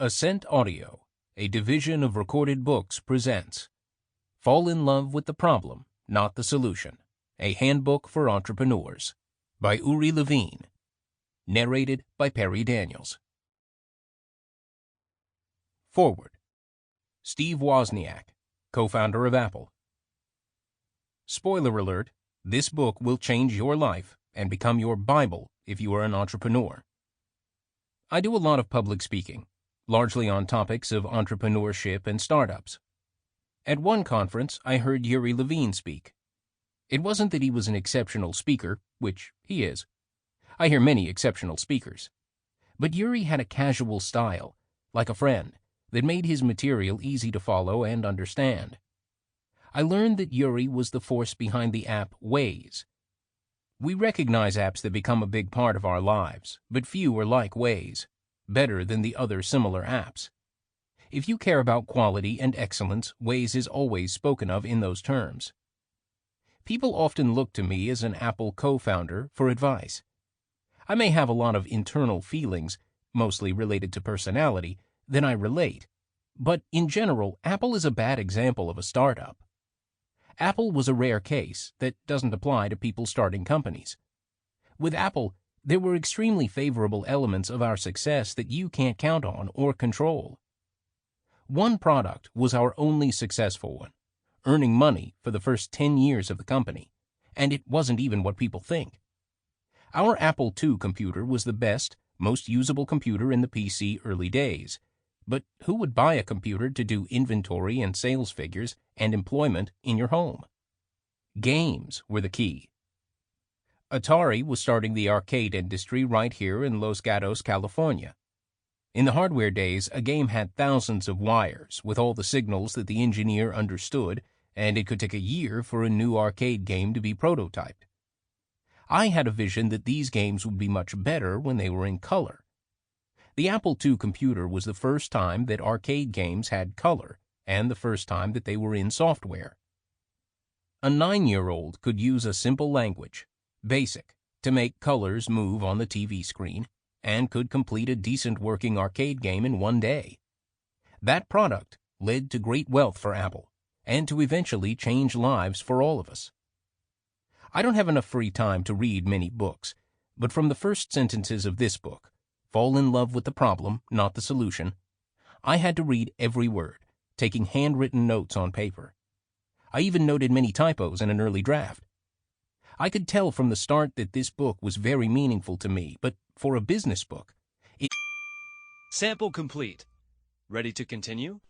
Ascent Audio, a division of Recorded Books, presents Fall in Love with the Problem, Not the Solution, a Handbook for Entrepreneurs, by Uri Levine, narrated by Perry Daniels. Forward. Steve Wozniak, co-founder of Apple. Spoiler alert, this book will change your life and become your Bible if you are an entrepreneur. I do a lot of public speaking, largely on topics of entrepreneurship and startups. At one conference, I heard Uri Levine speak. It wasn't that he was an exceptional speaker, which he is. I hear many exceptional speakers. But Uri had a casual style, like a friend, that made his material easy to follow and understand. I learned that Uri was the force behind the app Waze. We recognize apps that become a big part of our lives, but few are like Waze, better than the other similar apps. If you care about quality and excellence, Waze is always spoken of in those terms. People often look to me as an Apple co-founder for advice. I may have a lot of internal feelings, mostly related to personality, that I relate, but in general, Apple is a bad example of a startup. Apple was a rare case that doesn't apply to people starting companies. With Apple, there were extremely favorable elements of our success that you can't count on or control. One product was our only successful one, earning money for the first 10 years of the company, and it wasn't even what people think. Our Apple II computer was the best, most usable computer in the PC early days, but who would buy a computer to do inventory and sales figures and employment in your home? Games were the key. Atari was starting the arcade industry right here in Los Gatos, California. In the hardware days, a game had thousands of wires with all the signals that the engineer understood, and it could take a year for a new arcade game to be prototyped. I had a vision that these games would be much better when they were in color. The Apple II computer was the first time that arcade games had color, and the first time that they were in software. A 9-year-old could use a simple language, BASIC, to make colors move on the TV screen, and could complete a decent working arcade game in one day. That product led to great wealth for Apple, and to eventually change lives for all of us. I don't have enough free time to read many books, but from the first sentences of this book, Fall in Love with the Problem, Not the Solution, I had to read every word, taking handwritten notes on paper. I even noted many typos in an early draft. I could tell from the start that this book was very meaningful to me, but for a business book, Sample complete. Ready to continue?